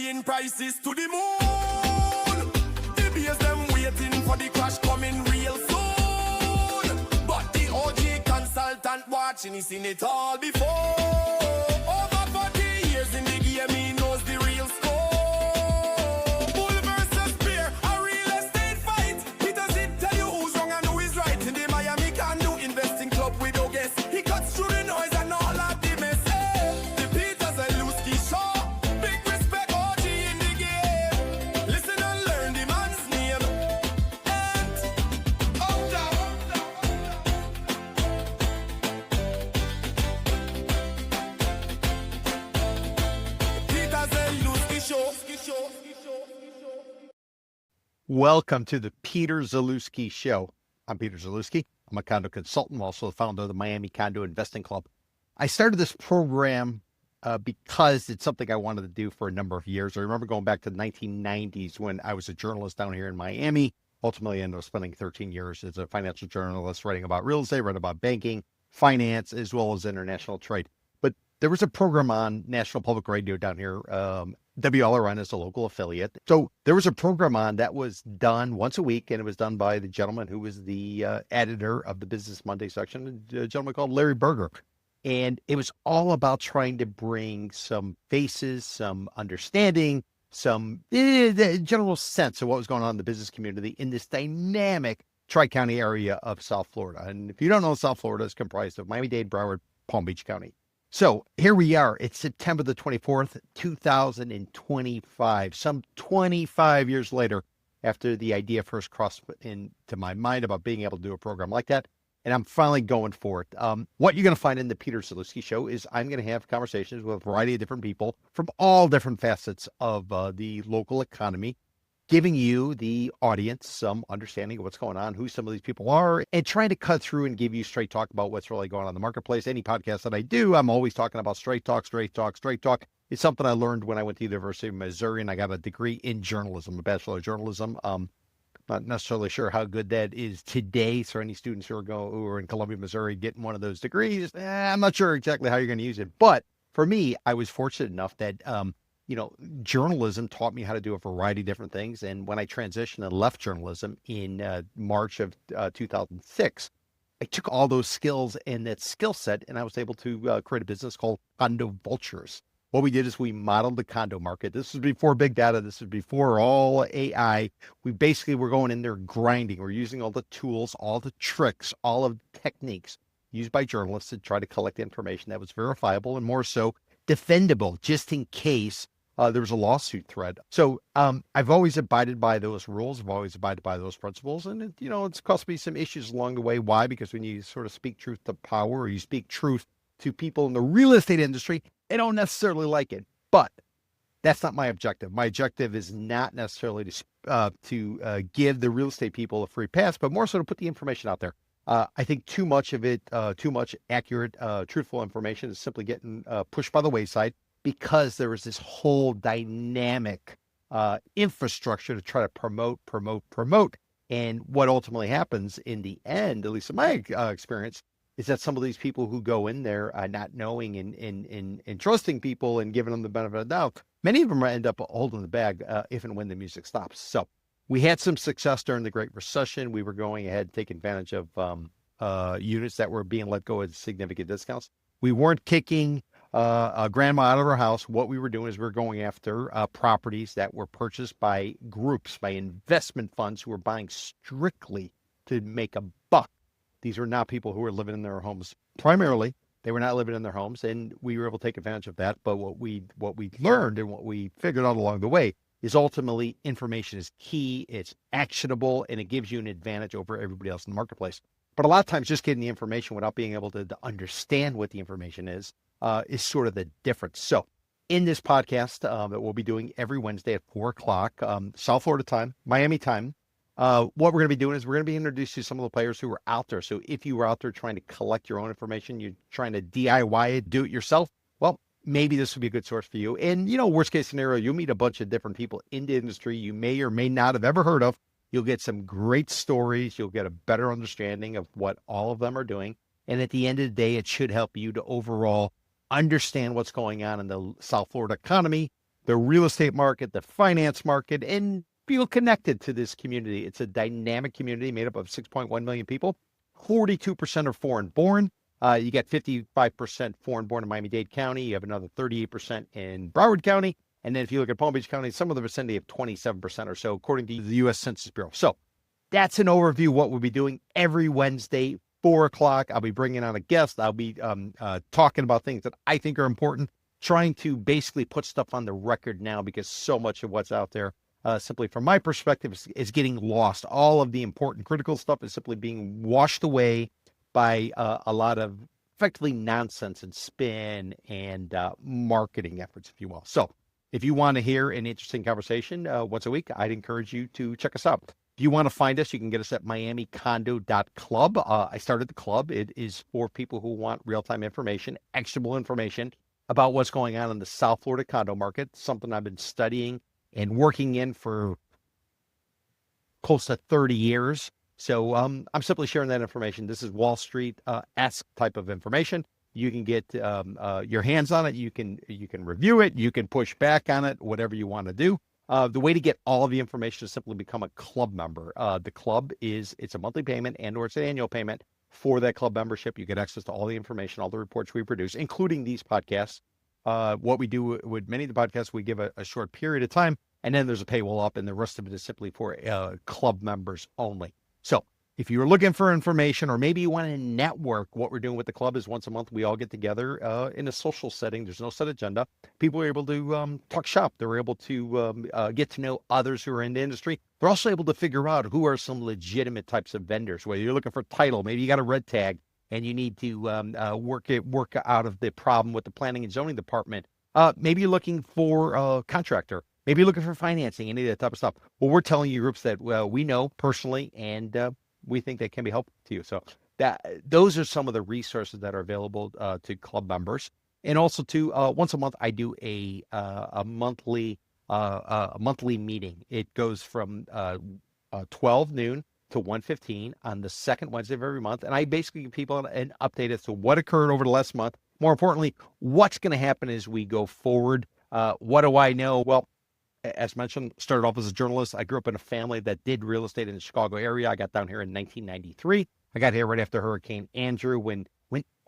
flying prices to the moon. The bears them waiting for the crash coming real soon. But the OG consultant watching, he's seen it all before. Over 40 years in the game, he knows the real score. Bull versus bear, a real estate fight. Peter Zalewski tell you who's wrong and who is right. In the Miami Condo investing club with no guess. He cuts through the noise and all of the mess. The Peter Zalewski Show. Big respect, OG in the game. Listen and learn the man's name. And up down. Peter Zalewski Show. Welcome to the Peter Zalewski Show. I'm Peter Zalewski. I'm a condo consultant, also the founder of the Miami Condo Investing Club. I started this program because it's something I wanted to do for a number of years. I remember going back to the 1990s when I was a journalist down here in Miami. Ultimately, I ended up spending 13 years as a financial journalist, writing about real estate, writing about banking, finance, as well as international trade. But there was a program on National Public Radio down here. WLRN is a local affiliate. So there was a program on that was done once a week, and it was done by the gentleman who was the editor of the Business Monday section, a gentleman called Larry Berger. And it was all about trying to bring some faces, some understanding, some general sense of what was going on in the business community in this dynamic Tri-County area of South Florida. And if you don't know, South Florida is comprised of Miami-Dade, Broward, Palm Beach County. So here we are. It's September the 24th, 2025, some 25 years later after the idea first crossed into my mind about being able to do a program like that. And I'm finally going for it. What you're going to find in the Peter Zalewski Show is I'm going to have conversations with a variety of different people from all different facets of the local economy, giving you, the audience, some understanding of what's going on, who some of these people are, and trying to cut through and give you straight talk about what's really going on in the marketplace. Any podcast that I do, I'm always talking about straight talk. It's something I learned when I went to the University of Missouri, and I got a degree in journalism, a Bachelor of Journalism. Not necessarily sure how good that is today. So any students who are in Columbia, Missouri, getting one of those degrees, I'm not sure exactly how you're going to use it. But for me, I was fortunate enough that journalism taught me how to do a variety of different things. And when I transitioned and left journalism in March of 2006, I took all those skills and that skill set, and I was able to create a business called Condo Vultures. What we did is we modeled the condo market. This was before big data. This was before all AI. We basically were going in there grinding. We're using all the tools, all the tricks, all of the techniques used by journalists to try to collect information that was verifiable and more so defendable, just in case there was a lawsuit threat. So I've always abided by those rules. I've always abided by those principles. And, it's cost me some issues along the way. Why? Because when you sort of speak truth to power, or you speak truth to people in the real estate industry, they don't necessarily like it. But that's not my objective. My objective is not necessarily to give the real estate people a free pass, but more so to put the information out there. I think too much of it, too much accurate, truthful information is simply getting pushed by the wayside, because there is this whole dynamic infrastructure to try to promote. And what ultimately happens in the end, at least in my experience, is that some of these people who go in there not knowing and trusting people and giving them the benefit of the doubt, many of them end up holding the bag if and when the music stops. So we had some success during the Great Recession. We were going ahead, taking advantage of units that were being let go at significant discounts. We weren't kicking a grandma out of her house. What we were doing is we were going after properties that were purchased by groups, by investment funds who were buying strictly to make a buck. These are not people who were living in their homes. Primarily, they were not living in their homes, and we were able to take advantage of that. But what we learned and what we figured out along the way is ultimately information is key, it's actionable, and it gives you an advantage over everybody else in the marketplace. But a lot of times just getting the information without being able to understand what the information is sort of the difference. So in this podcast that we'll be doing every Wednesday at 4 o'clock, South Florida time, Miami time, what we're going to be doing is we're going to be introducing some of the players who are out there. So if you were out there trying to collect your own information, you're trying to DIY it, do it yourself, well, maybe this would be a good source for you. And, worst case scenario, you'll meet a bunch of different people in the industry you may or may not have ever heard of. You'll get some great stories. You'll get a better understanding of what all of them are doing. And at the end of the day, it should help you to overall understand what's going on in the South Florida economy, the real estate market, the finance market, and feel connected to this community. It's a dynamic community made up of 6.1 million people. 42% are foreign born. You get 55% foreign born in Miami-Dade County. You have another 38% in Broward County. And then if you look at Palm Beach County, some of the vicinity of 27% or so, according to the U.S. Census Bureau. So that's an overview of what we'll be doing every Wednesday, 4 o'clock. I'll be bringing on a guest. I'll be talking about things that I think are important, trying to basically put stuff on the record now because so much of what's out there, simply from my perspective, is getting lost. All of the important critical stuff is simply being washed away by a lot of effectively nonsense and spin and marketing efforts, if you will. So if you want to hear an interesting conversation once a week, I'd encourage you to check us out. If you want to find us, you can get us at miamicondo.club. I started the club. It is for people who want real-time information, actionable information about what's going on in the South Florida condo market, something I've been studying and working in for close to 30 years. So I'm simply sharing that information. This is Wall Street-esque type of information. You can get your hands on it. You can review it. You can push back on it, whatever you want to do. The way to get all of the information is simply become a club member. The club it's a monthly payment or it's an annual payment. For that club membership, you get access to all the information, all the reports we produce, including these podcasts. What we do with many of the podcasts, we give a short period of time, and then there's a paywall up, and the rest of it is simply for club members only. So if you're looking for information, or maybe you want to network, what we're doing with the club is once a month, we all get together in a social setting. There's no set agenda. People are able to talk shop. They're able to get to know others who are in the industry. They're also able to figure out who are some legitimate types of vendors, whether you're looking for title, maybe you got a red tag and you need to work out of the problem with the planning and zoning department. Maybe you're looking for a contractor. Maybe you're looking for financing, any of that type of stuff. Well, we're telling you groups that we know personally, and we think that can be helpful to you. So those are some of the resources that are available to club members. And also to once a month, I do a monthly meeting. It goes from 12 noon to 1:15 on the second Wednesday of every month. And I basically give people an update as to what occurred over the last month. More importantly, what's going to happen as we go forward. What do I know? Well, as mentioned, started off as a journalist. I grew up in a family that did real estate in the Chicago area. I got down here in 1993. I got here right after Hurricane Andrew when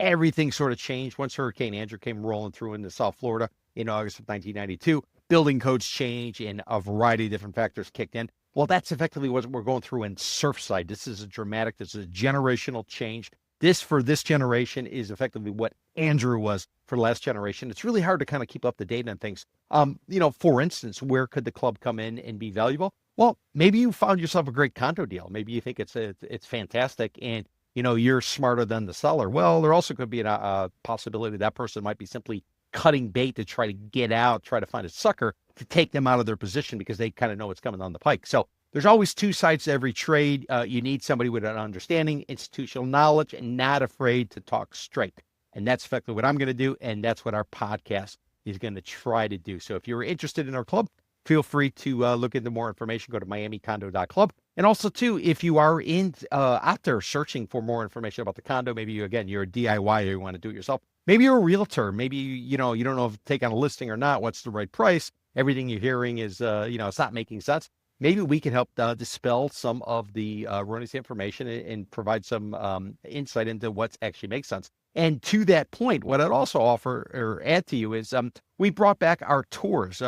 everything sort of changed. Once Hurricane Andrew came rolling through into South Florida in August of 1992, building codes changed and a variety of different factors kicked in. Well, that's effectively what we're going through in Surfside. This is a generational change. For this generation is effectively what Andrew was for the last generation. It's really hard to kind of keep up to date on things. For instance, where could the club come in and be valuable? Well, maybe you found yourself a great condo deal. Maybe you think it's fantastic and, you're smarter than the seller. Well, there also could be a possibility that person might be simply cutting bait to try to get out, try to find a sucker to take them out of their position because they kind of know what's coming on the pike. So there's always two sides to every trade. You need somebody with an understanding, institutional knowledge, and not afraid to talk straight. And that's effectively what I'm going to do, and that's what our podcast is going to try to do. So if you're interested in our club, feel free to look into more information. Go to miamicondo.club. And also, too, if you are out there searching for more information about the condo, maybe you're a DIY or you want to do it yourself. Maybe you're a realtor. Maybe, you don't know if to take on a listing or not. What's the right price? Everything you're hearing is, it's not making sense. Maybe we can help dispel some of the erroneous information and provide some insight into what actually makes sense. And to that point, what I'd also offer or add to you is we brought back our tours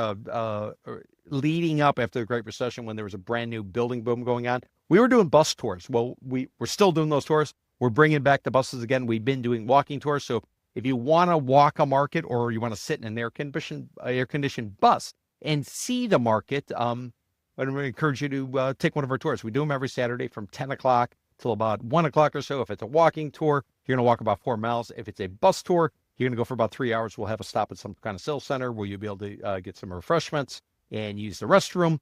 leading up after the Great Recession when there was a brand new building boom going on. We were doing bus tours. Well, we're still doing those tours. We're bringing back the buses again. We've been doing walking tours. So if you want to walk a market or you want to sit in an air-conditioned bus and see the market, I'm going to encourage you to take one of our tours. We do them every Saturday from 10 o'clock till about 1 o'clock or so. If it's a walking tour, you're going to walk about 4 miles. If it's a bus tour, you're going to go for about 3 hours. We'll have a stop at some kind of sales center where you'll be able to get some refreshments and use the restroom.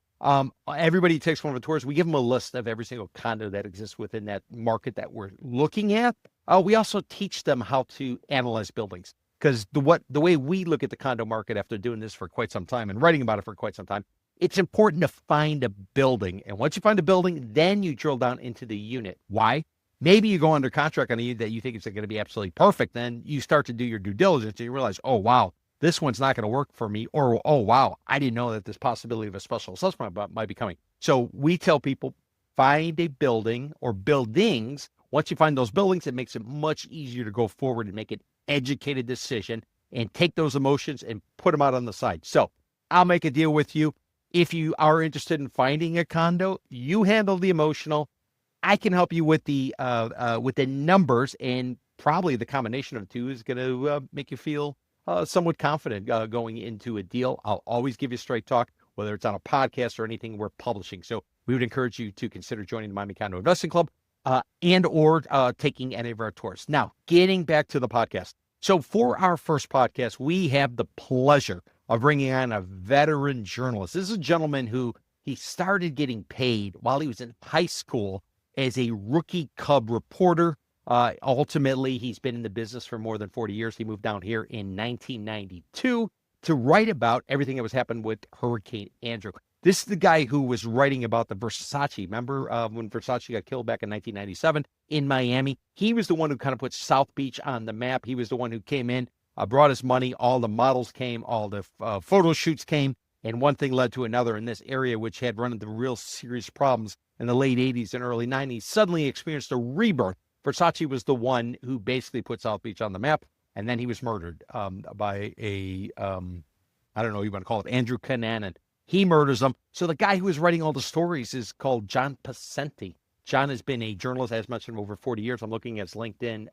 Everybody takes one of the tours. We give them a list of every single condo that exists within that market that we're looking at. We also teach them how to analyze buildings because the way we look at the condo market after doing this for quite some time and writing about it for quite some time, it's important to find a building. And once you find a building, then you drill down into the unit. Why? Maybe you go under contract on a unit that you think is going to be absolutely perfect. Then you start to do your due diligence and you realize, oh, wow, this one's not going to work for me, or, oh, wow, I didn't know that this possibility of a special assessment might be coming. So we tell people, find a building or buildings. Once you find those buildings, it makes it much easier to go forward and make an educated decision and take those emotions and put them out on the side. So I'll make a deal with you. If you are interested in finding a condo, you handle the emotional. I can help you with the numbers, and probably the combination of the two is going to make you feel somewhat confident going into a deal. I'll always give you straight talk, whether it's on a podcast or anything we're publishing. So we would encourage you to consider joining the Miami Condo Investing Club and or taking any of our tours. Now, getting back to the podcast. So for our first podcast, we have the pleasure of bringing on a veteran journalist. This is a gentleman who he started getting paid while he was in high school as a rookie Cub reporter. Ultimately, he's been in the business for more than 40 years. He moved down here in 1992 to write about everything that was happening with Hurricane Andrew. This is the guy who was writing about the Versace. Remember when Versace got killed back in 1997 in Miami? He was the one who kind of put South Beach on the map. He was the one who came in, brought his money. All the models came, all the photo shoots came, and one thing led to another in this area, which had run into real serious problems in the late 80s and early 90s, suddenly experienced a rebirth. Versace was the one who basically put South Beach on the map, and then he was murdered by a, I don't know, you want to call it Andrew Cunanan. He murders him. So the guy who is writing all the stories is called John Pacenti. John has been a journalist, as mentioned, over 40 years. I'm looking at his LinkedIn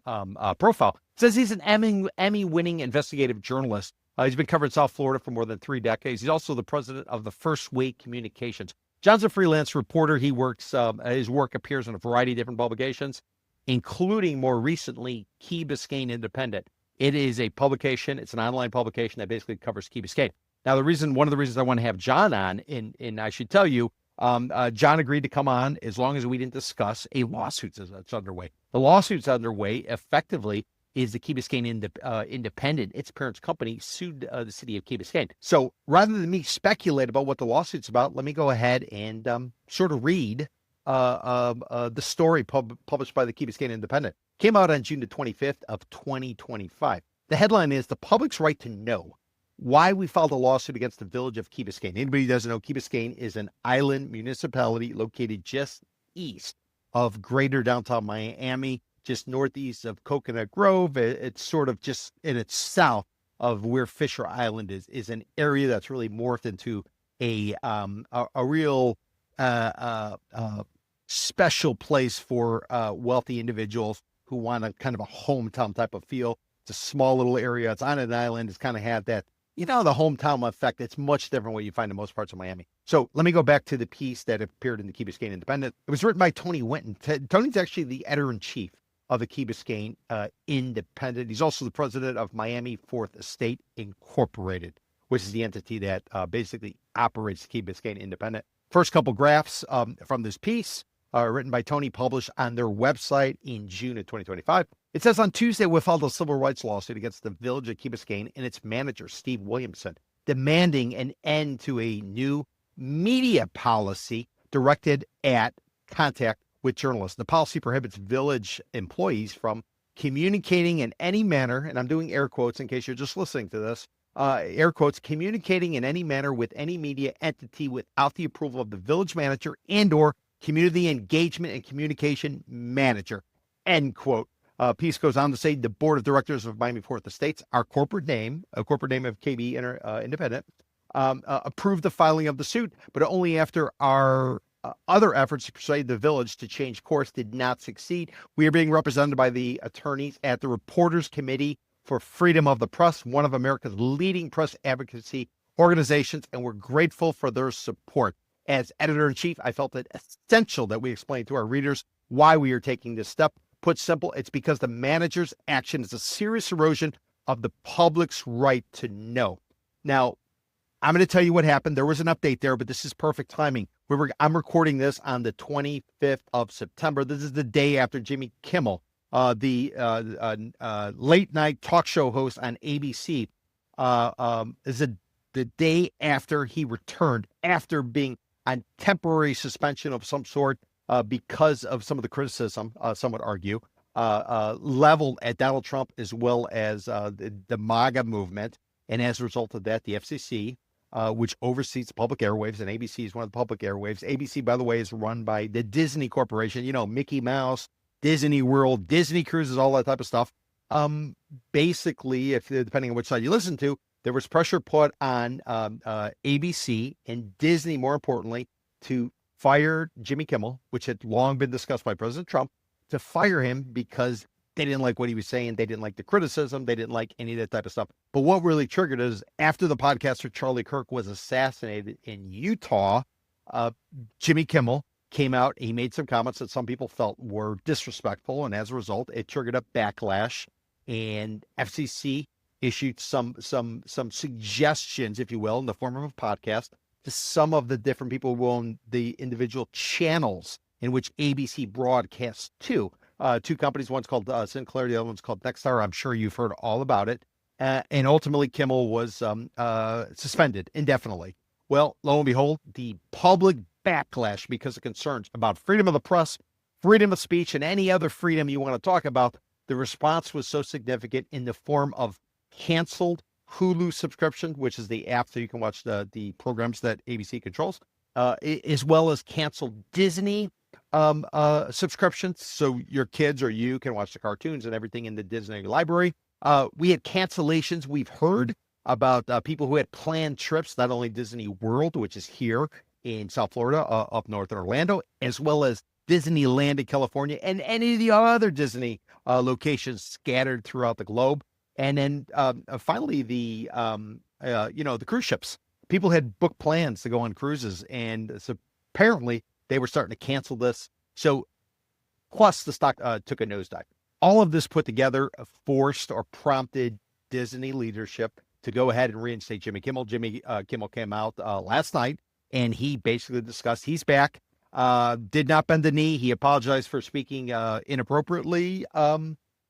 profile. It says he's an Emmy-winning investigative journalist. He's been covering South Florida for more than 3 decades. He's also the president of the First Way Communications. John's a freelance reporter. He works, his work appears in a variety of different publications, including more recently Key Biscayne Independent. It is a publication. It's an online publication that basically covers Key Biscayne. Now, one of the reasons I want to have John on, and I should tell you, John agreed to come on as long as we didn't discuss a lawsuit that's underway. The lawsuit's underway effectively is the Key Biscayne Independent. Its parent company sued the city of Key Biscayne. So rather than me speculate about what the lawsuit's about, let me go ahead and sort of read the story published by the Key Biscayne Independent. Came out on June the 25th of 2025. The headline is "The Public's Right to Know Why We Filed a Lawsuit Against the Village of Key Biscayne." Anybody who doesn't know, Key Biscayne is an island municipality located just east of greater downtown Miami, just northeast of Coconut Grove. It's sort of just in its south of where Fisher Island is an area that's really morphed into a real special place for wealthy individuals who want a kind of a hometown type of feel. It's a small little area. It's on an island. It's kind of had that, the hometown effect. It's much different what you find in most parts of Miami. So let me go back to the piece that appeared in the Key Biscayne Independent. It was written by Tony Winton. Tony's actually the editor-in-chief of the Key Biscayne Independent. He's also the president of Miami Fourth Estate Incorporated, which is the entity that basically operates the Key Biscayne Independent. First couple graphs from this piece, written by Tony, published on their website in June of 2025. It says, on Tuesday, we filed a civil rights lawsuit against the village of Key Biscayne and its manager, Steve Williamson, demanding an end to a new media policy directed at contact with journalists. The policy prohibits village employees from communicating in any manner, and I'm doing air quotes in case you're just listening to this, air quotes, communicating in any manner with any media entity without the approval of the village manager and or community engagement and communication manager, end quote. Piece goes on to say the board of directors of Miami Fourth Estates, our corporate name of KB Independent, approved the filing of the suit, but only after our other efforts to persuade the village to change course did not succeed. We are being represented by the attorneys at the Reporters Committee for Freedom of the Press, one of America's leading press advocacy organizations, and we're grateful for their support. As editor-in-chief, I felt it essential that we explain to our readers why we are taking this step. Put simple, it's because the manager's action is a serious erosion of the public's right to know. Now, I'm going to tell you what happened. There was an update there, but this is perfect timing. I'm recording this on the 25th of September. This is the day after Jimmy Kimmel, the late night talk show host on ABC, the day after he returned after being on temporary suspension of some sort because of some of the criticism, some would argue, leveled at Donald Trump as well as the MAGA movement. And as a result of that, the FCC, which oversees public airwaves, and ABC is one of the public airwaves. ABC, by the way, is run by the Disney Corporation, Mickey Mouse, Disney World, Disney Cruises, all that type of stuff. Basically, if depending on which side you listen to, there was pressure put on ABC and Disney, more importantly, to fire Jimmy Kimmel, which had long been discussed by President Trump, to fire him because they didn't like what he was saying. They didn't like the criticism. They didn't like any of that type of stuff. But what really triggered it is after the podcaster Charlie Kirk was assassinated in Utah, Jimmy Kimmel came out. He made some comments that some people felt were disrespectful. And as a result, it triggered a backlash. And FCC issued some suggestions, if you will, in the form of a podcast to some of the different people who own the individual channels in which ABC broadcasts to. Two companies, one's called Sinclair, the other one's called Nexstar. I'm sure you've heard all about it. And ultimately, Kimmel was suspended indefinitely. Well, lo and behold, the public backlash because of concerns about freedom of the press, freedom of speech, and any other freedom you want to talk about, the response was so significant in the form of canceled Hulu subscription, which is the app so you can watch the programs that ABC controls, as well as canceled Disney subscriptions, so your kids or you can watch the cartoons and everything in the Disney library. We had cancellations. We've heard about people who had planned trips, not only Disney World, which is here in South Florida, up north in Orlando, as well as Disneyland in California, and any of the other Disney locations scattered throughout the globe. And then finally, the cruise ships. People had booked plans to go on cruises, and so apparently they were starting to cancel this. So, plus the stock took a nosedive. All of this put together forced or prompted Disney leadership to go ahead and reinstate Jimmy Kimmel. Jimmy Kimmel came out last night, and he basically discussed he's back. Did not bend the knee. He apologized for speaking inappropriately.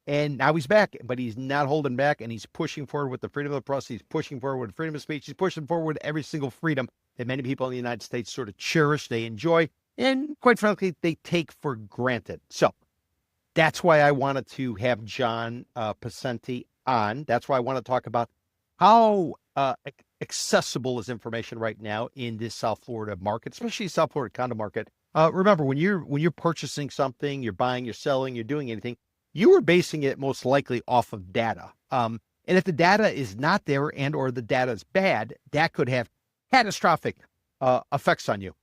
And now he's back, but he's not holding back, and he's pushing forward with the freedom of the press. He's pushing forward with freedom of speech. He's pushing forward every single freedom that many people in the United States sort of cherish, they enjoy, and quite frankly, they take for granted. So that's why I wanted to have John Pacenti on. That's why I want to talk about how accessible is information right now in this South Florida market, especially South Florida condo market. Remember, when you're purchasing something, you're buying, you're selling, you're doing anything, you are basing it most likely off of data. And if the data is not there and or the data is bad, that could have catastrophic effects on you.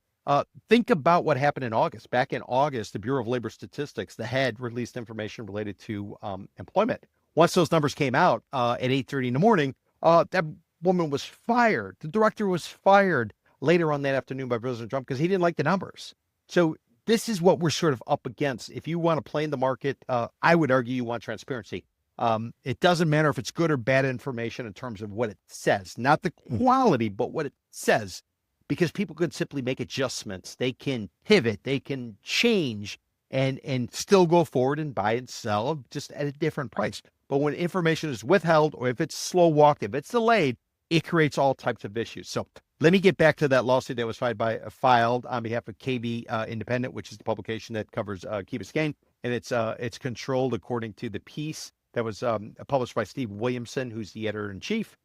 Think about what happened in August. Back in August, the Bureau of Labor Statistics, the head, released information related to employment. Once those numbers came out at 8:30 in the morning, that woman was fired. The director was fired later on that afternoon by President Trump because he didn't like the numbers. So this is what we're sort of up against. If you want to play in the market, I would argue you want transparency. It doesn't matter if it's good or bad information in terms of what it says, not the quality, but what it says, because people could simply make adjustments. They can pivot, they can change and still go forward and buy and sell just at a different price. But when information is withheld or if it's slow walked, if it's delayed, it creates all types of issues. So let me get back to that lawsuit that was filed on behalf of KB Independent, which is the publication that covers Key Biscayne, and it's controlled according to the piece that was published by Steve Williamson, who's the editor-in-chief.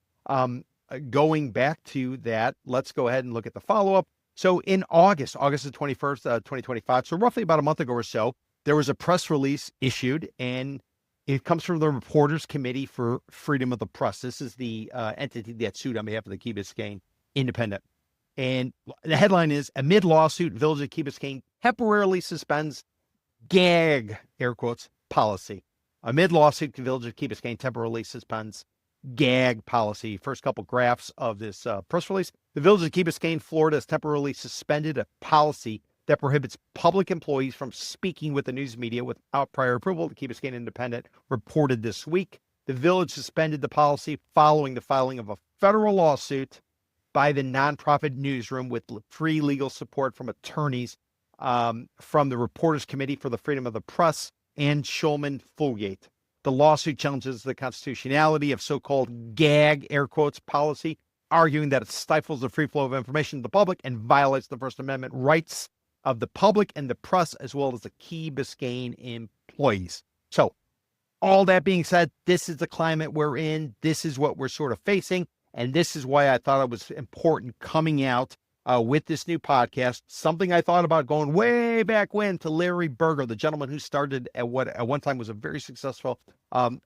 Going back to that, let's go ahead and look at the follow-up. So in August the 21st, 2025, so roughly about a month ago or so, there was a press release issued, and it comes from the Reporters Committee for Freedom of the Press. This is the entity that sued on behalf of the Key Biscayne Independent. And the headline is, amid lawsuit, Village of Key Biscayne temporarily suspends gag, air quotes, policy. Amid lawsuit, the Village of Key Biscayne temporarily suspends gag policy. First couple graphs of this press release. The Village of Key Biscayne, Florida, has temporarily suspended a policy that prohibits public employees from speaking with the news media without prior approval. The Key Biscayne Independent reported this week. The village suspended the policy following the filing of a federal lawsuit by the nonprofit newsroom with free legal support from attorneys from the Reporters Committee for the Freedom of the Press and Shulman Fulgate. The lawsuit challenges the constitutionality of so-called gag, air quotes, policy, arguing that it stifles the free flow of information to the public and violates the First Amendment rights of the public and the press, as well as the Key Biscayne employees. So all that being said, this is the climate we're in. This is what we're sort of facing. And this is why I thought it was important coming out with this new podcast, something I thought about going way back when to Larry Berger, the gentleman who started at what at one time was a very successful offshoot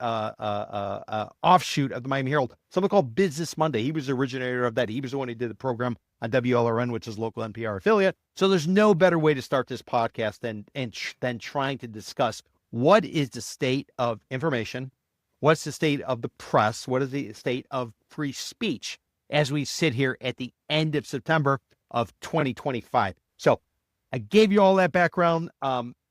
of the Miami Herald, something called Business Monday. He was the originator of that. He was the one who did the program on WLRN, which is local NPR affiliate. So there's no better way to start this podcast than trying to discuss what is the state of information, what's the state of the press, what is the state of free speech as we sit here at the end of September of 2025. So I gave you all that background.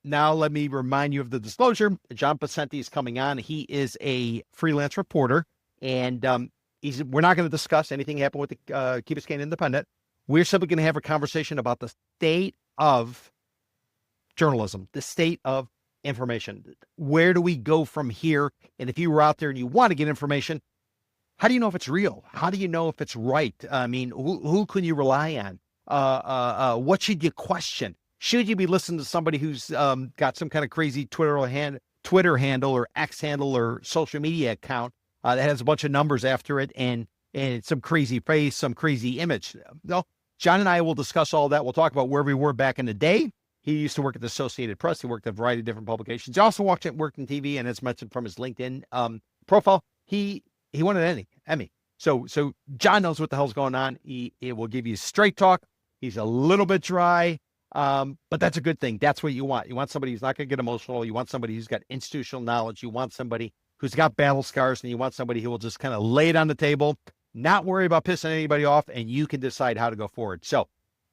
Now let me remind you of the disclosure. John Pacenti is coming on. He is a freelance reporter, and we're not going to discuss anything happened with the Key Biscayne Independent. We're simply going to have a conversation about the state of journalism, the state of information. Where do we go from here? And if you were out there and you want to get information, how do you know if it's real? How do you know if it's right? I mean, who can you rely on? What should you question? Should you be listening to somebody who's got some kind of crazy Twitter handle or X handle or social media account that has a bunch of numbers after it and some crazy face, some crazy image? No, John and I will discuss all that. We'll talk about where we were back in the day. He used to work at the Associated Press. He worked at a variety of different publications. He also worked in TV, and as mentioned from his LinkedIn profile, he won an Emmy. So John knows what the hell's going on. He will give you straight talk. He's a little bit dry, but that's a good thing. That's what you want. You want somebody who's not going to get emotional. You want somebody who's got institutional knowledge. You want somebody who's got battle scars, and you want somebody who will just kind of lay it on the table, not worry about pissing anybody off, and you can decide how to go forward. So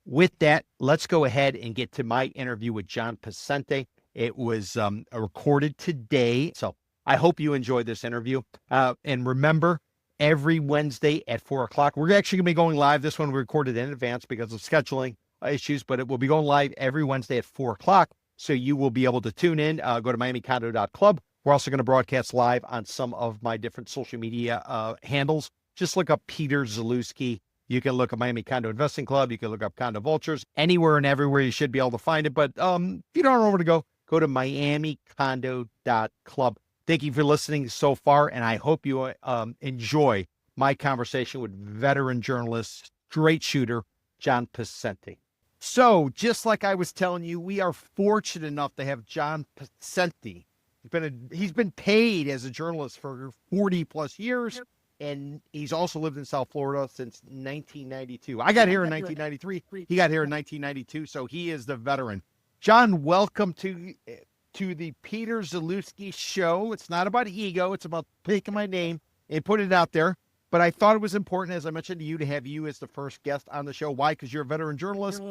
with that, let's go ahead and get to my interview with John Pacenti. It was recorded today, so I hope you enjoyed this interview. And remember, every Wednesday at 4 o'clock, we're actually going to be going live. This one we recorded in advance because of scheduling issues, but it will be going live every Wednesday at 4 o'clock. So you will be able to tune in, go to miamicondo.club. We're also going to broadcast live on some of my different social media handles. Just look up Peter Zalewski. You can look up Miami Condo Investing Club. You can look up Condo Vultures. Anywhere and everywhere you should be able to find it. But if you don't know where to go to miamicondo.club. Thank you for listening so far, and I hope you enjoy my conversation with veteran journalist, straight shooter, John Pacenti. So, just like I was telling you, we are fortunate enough to have John Pacenti. He's been paid as a journalist for 40 plus years, and he's also lived in South Florida since 1992. I got here in 1993. He got here in 1992, so he is the veteran. John, welcome to the Peter Zalewski Show. It's not about ego. It's about taking my name and putting it out there. But I thought it was important, as I mentioned to you, to have you as the first guest on the show. Why? Because you're a veteran journalist.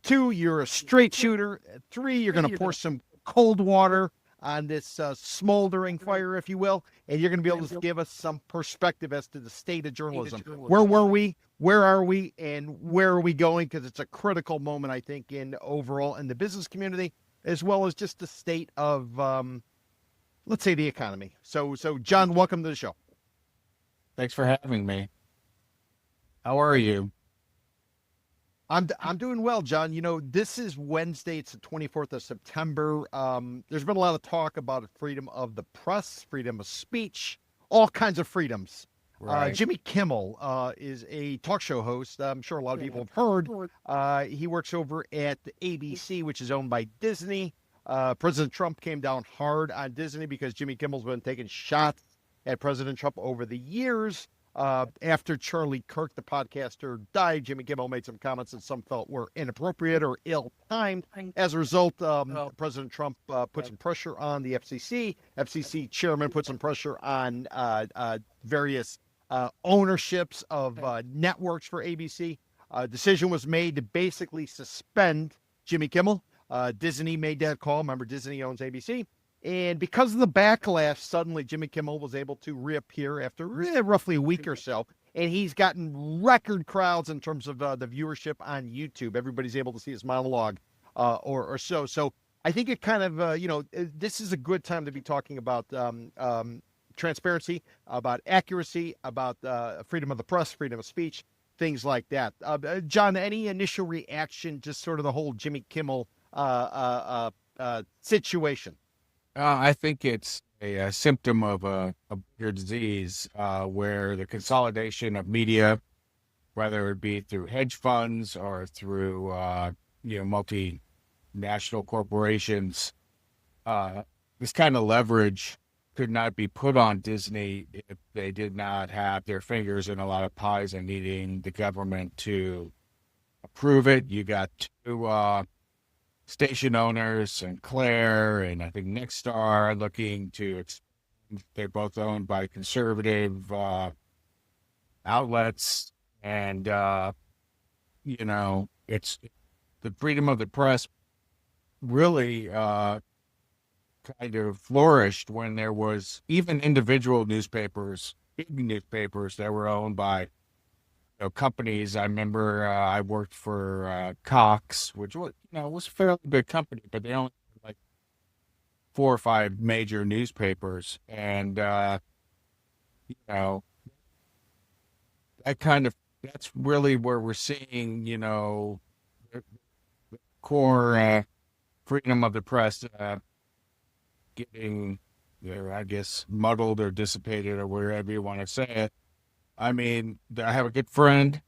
2, you're a straight shooter. 3, you're going to pour some cold water on this smoldering fire, if you will, and you're going to be able to give us some perspective as to the state of journalism. Where were we? Where are we? And where are we going? Because it's a critical moment, I think, in the business community, as well as just the state of, let's say, the economy. So John, welcome to the show. Thanks for having me. How are you? I'm doing well, John. You know, this is Wednesday. It's the 24th of September. There's been a lot of talk about freedom of the press, freedom of speech, all kinds of freedoms. Right. Jimmy Kimmel is a talk show host. I'm sure a lot of people have heard. He works over at ABC, which is owned by Disney. President Trump came down hard on Disney because Jimmy Kimmel's been taking shots at President Trump over the years. After Charlie Kirk, the podcaster, died, Jimmy Kimmel made some comments that some felt were inappropriate or ill-timed. As a result, President Trump put some pressure on the FCC. FCC chairman put some pressure on various ownerships of networks for ABC. Decision was made to basically suspend Jimmy Kimmel. Disney made that call. Remember, Disney owns ABC. And because of the backlash, suddenly Jimmy Kimmel was able to reappear after roughly a week or so. And he's gotten record crowds in terms of the viewership on YouTube. Everybody's able to see his monologue or so. So I think it kind of, this is a good time to be talking about transparency, about accuracy, about freedom of the press, freedom of speech, things like that. John, any initial reaction, just sort of the whole Jimmy Kimmel situation? I think it's a symptom of a bigger disease, where the consolidation of media, whether it be through hedge funds or through multinational corporations, this kind of leverage could not be put on Disney if they did not have their fingers in a lot of pies and needing the government to approve it. You got two station owners, Sinclair and I think Nexstar, looking to expand. They're both owned by conservative outlets, and it's the freedom of the press really kind of flourished when there was even individual newspapers, big newspapers that were owned by companies. I remember I worked for Cox, which was a fairly big company, but they only had like 4 or 5 major newspapers, and that's really where we're seeing the core freedom of the press getting, I guess, muddled or dissipated, or wherever you want to say it. I mean, I have a good friend.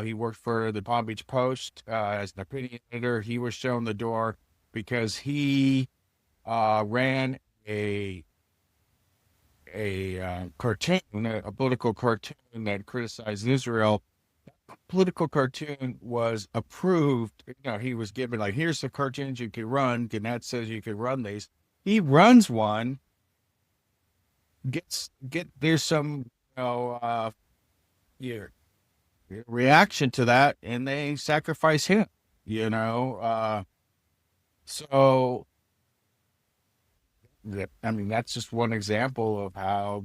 He worked for the Palm Beach Post as an opinion editor. He was shown the door because he ran a cartoon, a political cartoon that criticized Israel. That political cartoon was approved. He was given, like, here's the cartoons you can run. Gannett says you can run these. He runs one. There's some reaction to that, and they sacrifice him. So that's just one example of how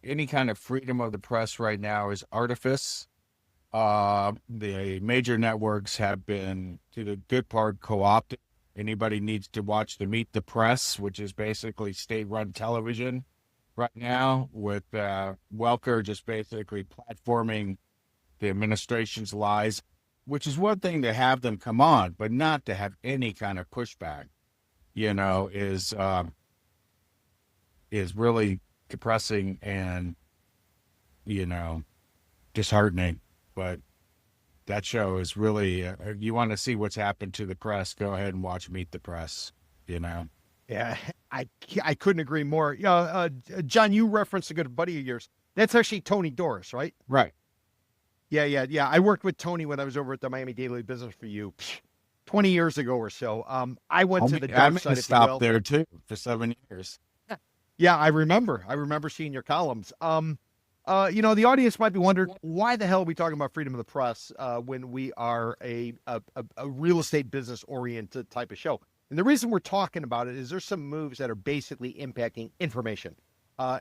any kind of freedom of the press right now is artifice. The major networks have been, to the good part, co-opted. Anybody needs to watch the Meet the Press, which is basically state-run television right now, with Welker just basically platforming the administration's lies, which is one thing to have them come on, but not to have any kind of pushback, is really depressing and, disheartening. But that show is really, you want to see what's happened to the press, go ahead and watch Meet the Press, Yeah, I couldn't agree more. John, you referenced a good buddy of yours. That's actually Tony Doris, right? Right. Yeah. I worked with Tony when I was over at the Miami Daily Business Review 20 years ago or so. I went to the dark side. I stopped there too for 7 years. Yeah, I remember seeing your columns. The audience might be wondering, why the hell are we talking about freedom of the press when we are a real estate business oriented type of show? And the reason we're talking about it is there's some moves that are basically impacting information.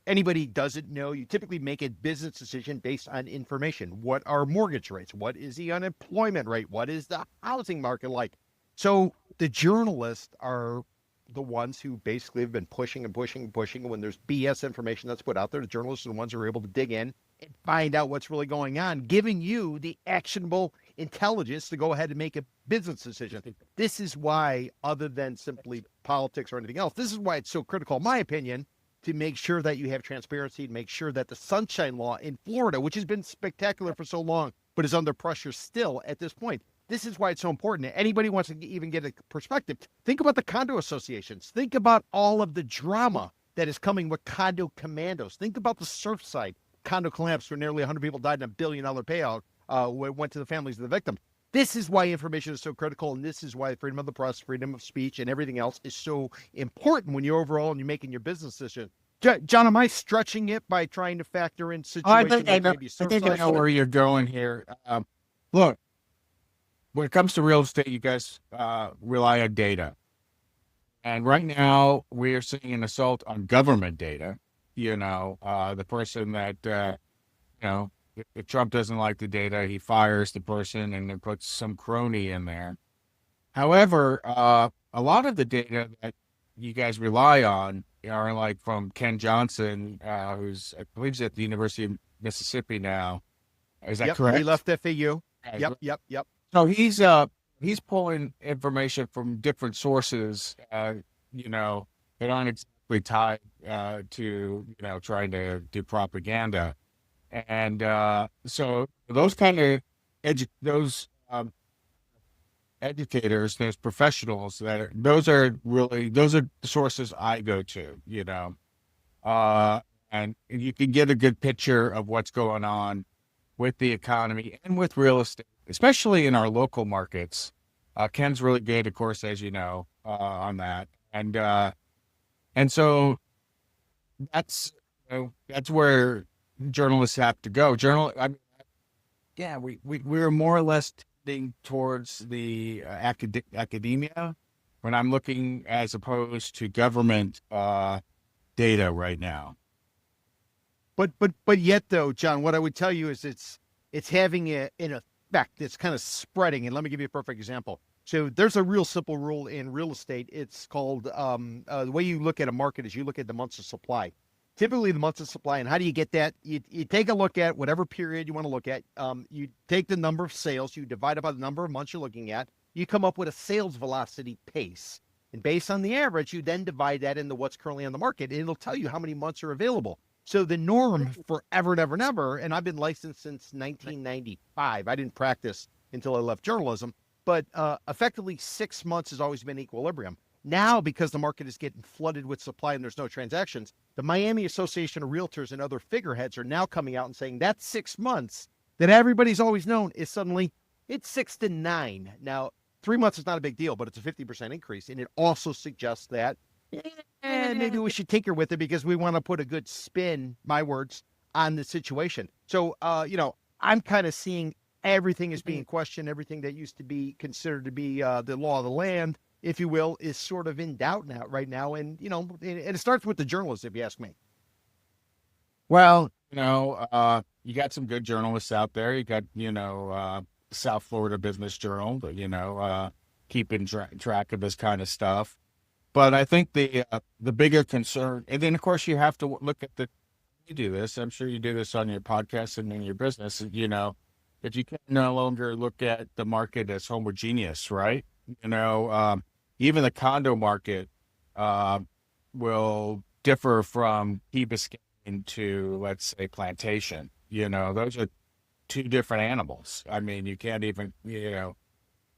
Anybody doesn't know, you typically make a business decision based on information. What are mortgage rates? What is the unemployment rate? What is the housing market like? So the journalists are the ones who basically have been pushing. And when there's BS information that's put out there, the journalists are the ones who are able to dig in and find out what's really going on, giving you the actionable intelligence to go ahead and make a business decision. This is why, other than simply politics or anything else, this is why it's so critical, in my opinion, to make sure that you have transparency, to make sure that the Sunshine Law in Florida, which has been spectacular for so long, but is under pressure still at this point. This is why it's so important. Anybody wants to even get a perspective, think about the condo associations. Think about all of the drama that is coming with condo commandos. Think about the Surfside condo collapse where nearly 100 people died in $1 billion payout went to the families of the victims. This is why information is so critical, and this is why freedom of the press, freedom of speech, and everything else is so important when you're overall and you're making your business decision. John, am I stretching it by trying to factor in situations I think I know where you're going here. Look, when it comes to real estate, you guys rely on data. And right now, we are seeing an assault on government data. The person that, if Trump doesn't like the data, he fires the person and then puts some crony in there. However, a lot of the data that you guys rely on are like from Ken Johnson, who's, I believe, at the University of Mississippi now. Is that correct? He left FAU. Yep. So he's pulling information from different sources, that aren't directly tied to trying to do propaganda, and so those kind of those educators, those professionals those are the sources I go to, uh, and you can get a good picture of what's going on with the economy and with real estate, especially in our local markets. Ken's really good, of course, as you know, on that. And so that's where journalists have to go. Yeah, we're more or less tending towards the academia when I'm looking as opposed to government data right now. But yet though, John, what I would tell you is it's having an effect that's kind of spreading. And let me give you a perfect example. So there's a real simple rule in real estate. It's called the way you look at a market is you look at the months of supply. Typically the months of supply. And how do you get that? You take a look at whatever period you want to look at. You take the number of sales, you divide it by the number of months you're looking at. You come up with a sales velocity pace. And based on the average, you then divide that into what's currently on the market. And it'll tell you how many months are available. So the norm forever and ever and ever, and I've been licensed since 1995. I didn't practice until I left journalism, but effectively 6 months has always been equilibrium. Now, because the market is getting flooded with supply and there's no transactions, the Miami Association of Realtors and other figureheads are now coming out and saying that 6 months that everybody's always known is suddenly, it's 6 to 9. Now, 3 months is not a big deal, but it's a 50% increase. And it also suggests that maybe we should tinker with it because we want to put a good spin, my words, on the situation. So, I'm kind of seeing everything is being questioned. Everything that used to be considered to be the law of the land, if you will, is sort of in doubt right now. And, and it starts with the journalists, if you ask me. Well, you got some good journalists out there. You got, South Florida Business Journal, keeping track of this kind of stuff. But I think the bigger concern, and then of course you have to look at you do this, I'm sure you do this on your podcast and in your business, that you can no longer look at the market as homogeneous, right? Even the condo market will differ from Key Biscayne to, let's say, Plantation. Those are two different animals. I mean, you can't even,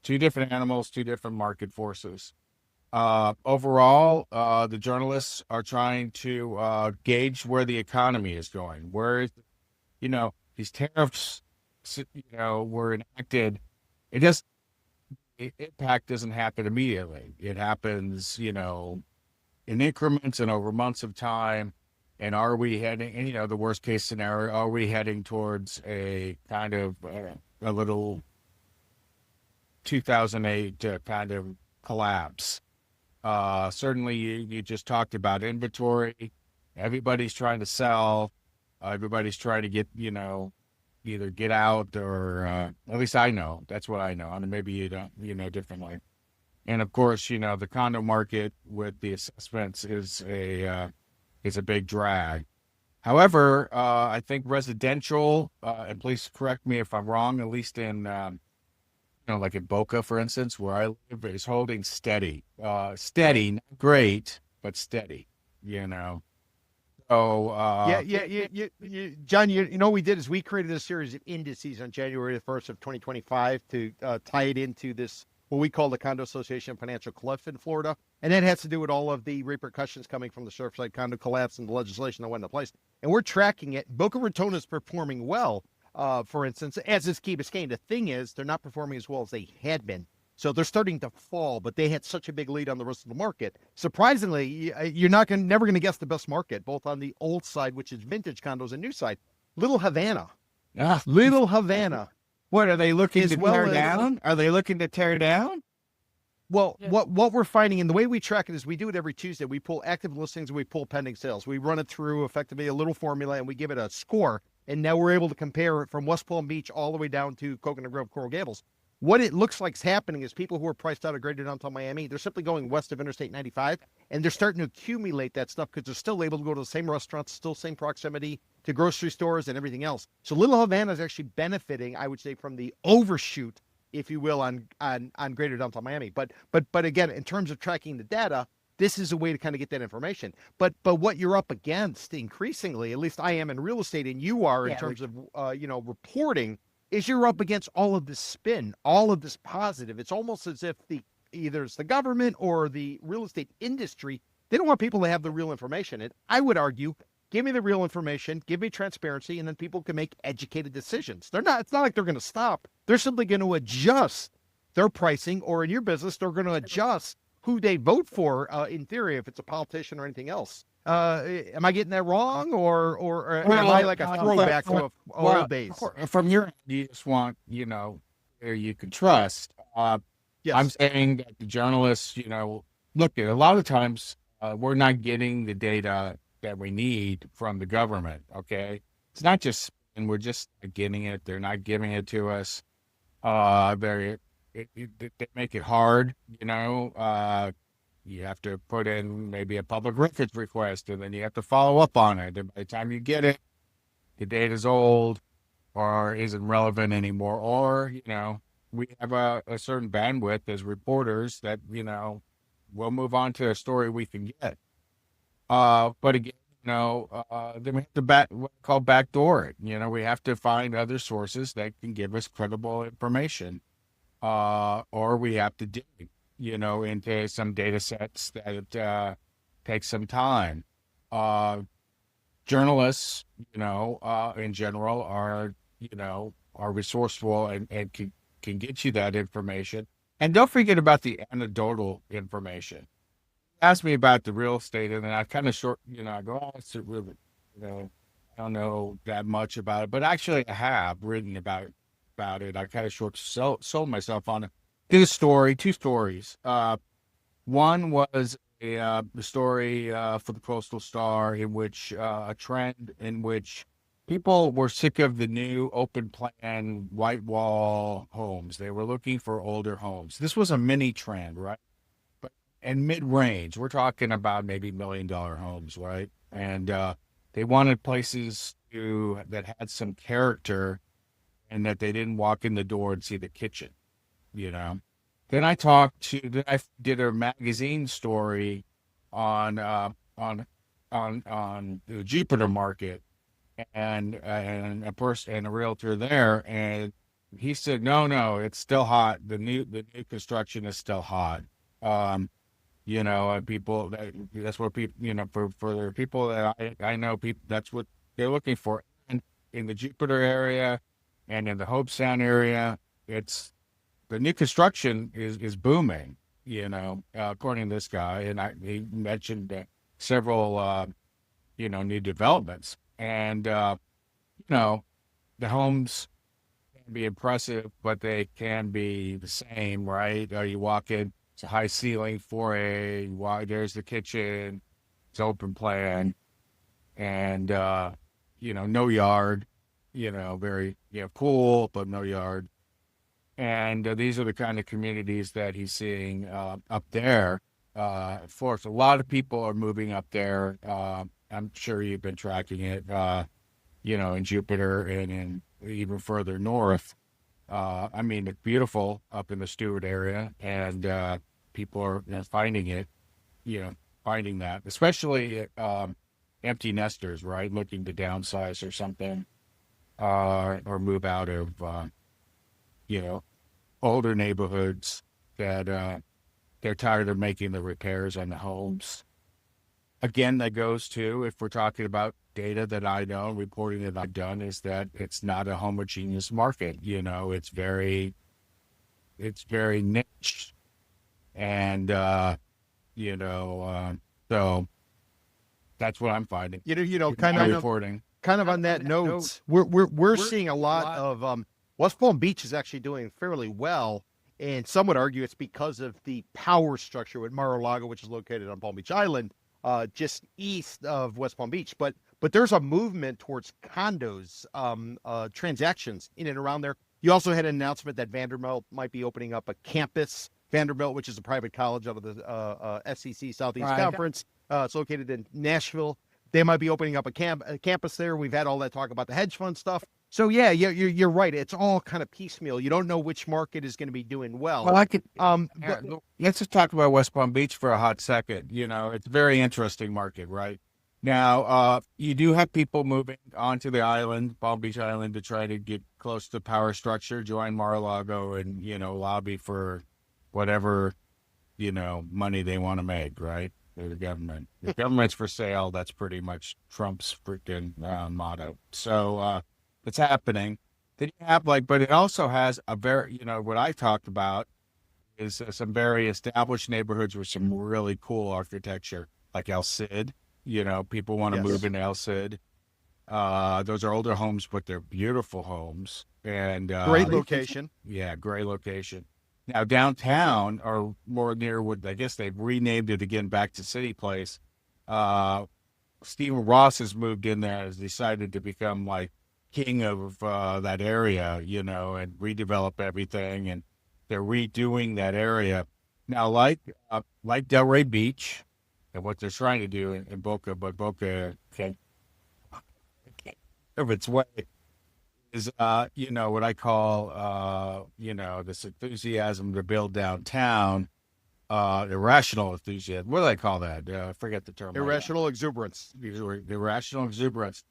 two different animals, two different market forces. Overall, the journalists are trying to gauge where the economy is going. Where, these tariffs, were enacted. Impact doesn't happen immediately. It happens, in increments and over months of time. And are we heading, and, the worst case scenario, are we heading towards a kind of a little 2008 kind of collapse? Certainly you just talked about inventory. Everybody's trying to sell. Everybody's trying to get, either get out or, at least I know, that's what I know. I mean, maybe you don't, differently. And of course, the condo market with the assessments is a big drag. However, I think residential, and please correct me if I'm wrong, at least in, like in Boca, for instance, where I live, is holding steady. Steady, not great, but steady, So, John, what we did is we created a series of indices on January the 1st of 2025 to tie it into this, what we call the Condo Association Financial Cliff in Florida. And that has to do with all of the repercussions coming from the Surfside condo collapse and the legislation that went into place. And we're tracking it. Boca Raton is performing well. For instance, as is Key Biscayne. The thing is, they're not performing as well as they had been. So they're starting to fall, but they had such a big lead on the rest of the market. Surprisingly, you're never going to guess the best market, both on the old side, which is vintage condos, and new side. Little Havana. Little Havana. What, are they looking to tear down? Are they looking to tear down? Well, what we're finding, and the way we track it is we do it every Tuesday. We pull active listings and we pull pending sales. We run it through effectively a little formula and we give it a score. And now we're able to compare it from West Palm Beach all the way down to Coconut Grove, Coral Gables. What it looks like is happening is people who are priced out of greater downtown Miami, they're simply going west of Interstate 95, and they're starting to accumulate that stuff because they're still able to go to the same restaurants, still same proximity to grocery stores and everything else. So Little Havana is actually benefiting, I would say, from the overshoot, if you will, on greater downtown Miami. But again, in terms of tracking the data, this is a way to kind of get that information. But what you're up against increasingly, at least I am in real estate and you are in terms of, reporting, is you're up against all of this spin, all of this positive. It's almost as if either it's the government or the real estate industry, they don't want people to have the real information. And I would argue, give me the real information, give me transparency, and then people can make educated decisions. It's not like they're going to stop. They're simply going to adjust their pricing, or in your business, they're going to adjust who they vote for, in theory, if it's a politician or anything else. Am I getting that wrong, or am I like a throwback to old days? From your end, you just want, where you can trust. Yes. I'm saying that the journalists, look, a lot of times we're not getting the data that we need from the government, okay? It's not just, and we're just not getting it. They're not giving it to us. They make it hard, you have to put in maybe a public records request, and then you have to follow up on it. And by the time you get it, the data's old or isn't relevant anymore. Or, we have a certain bandwidth as reporters that, we'll move on to a story we can get. But again, then we have to call backdoor it. We have to find other sources that can give us credible information. Or we have to dig, into some data sets that take some time. Journalists, in general are resourceful and can get you that information. And don't forget about the anecdotal information. Ask me about the real estate, and then I kind of I go, oh, it's really, I don't know that much about it, but actually I have written about it. I kind of sold myself on it. Two stories. One was a story for the Coastal Star, in which a trend in which people were sick of the new open plan white wall homes. They were looking for older homes. This was a mini trend, right? But in mid-range, we're talking about maybe $1 million homes, right? And they wanted places that had some character, and that they didn't walk in the door and see the kitchen, Then I did a magazine story on the Jupiter market, and a realtor there, and he said, no, it's still hot. The new construction is still hot. People that's what people, for the people that I know, people, that's what they're looking for. And in the Jupiter area, and in the Hope Sound area, the new construction is booming, according to this guy. And he mentioned several, new developments. And, the homes can be impressive, but they can be the same, right? You walk in, it's a high ceiling, 4A, there's the kitchen, it's open plan, and, no yard. Very, pool, but no yard. And these are the kind of communities that he's seeing up there. Of course, a lot of people are moving up there. I'm sure you've been tracking it, in Jupiter and in even further north. It's beautiful up in the Stewart area, and people are finding it, finding that, especially empty nesters, right? Looking to downsize or something. Or move out of, older neighborhoods that they're tired of making the repairs on the homes. Again, that goes to, if we're talking about data that I know, reporting that I've done, is that it's not a homogeneous market. It's very niche, and so that's what I'm finding. Kind of reporting. Kind of on that note, we're seeing a lot of West Palm Beach is actually doing fairly well, and some would argue it's because of the power structure with Mar-a-Lago, which is located on Palm Beach Island, just east of West Palm Beach. But there's a movement towards condos, transactions in and around there. You also had an announcement that Vanderbilt might be opening up a campus. Vanderbilt, which is a private college out of the SEC Southeast Conference, it's located in Nashville. They might be opening up a campus there. We've had all that talk about the hedge fund stuff. So yeah, you're right. It's all kind of piecemeal. You don't know which market is going to be doing well. Well, I could. But Let's just talk about West Palm Beach for a hot second. It's a very interesting market, right? Now, you do have people moving onto the island, Palm Beach Island, to try to get close to power structure, join Mar-a-Lago, and lobby for whatever money they want to make, right? They're the government. The government's for sale. That's pretty much Trump's freaking motto. So it's happening. Then you have but it also has a very, what I talked about is some very established neighborhoods with some really cool architecture, like El Cid. People want to move into El Cid. Those are older homes, but they're beautiful homes. And great location. Yeah, great location. Now, downtown, or more near what I guess they've renamed it again back to City Place. Stephen Ross has moved in there, has decided to become king of that area, and redevelop everything. And they're redoing that area. Now, like Delray Beach, and what they're trying to do in Boca, but Boca can't of its way, is what I call this enthusiasm to build downtown, irrational enthusiasm. What do I call that? I forget the term. Irrational exuberance. Irrational exuberance.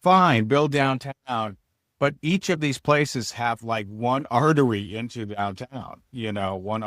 Fine, build downtown, but each of these places have one artery into downtown. One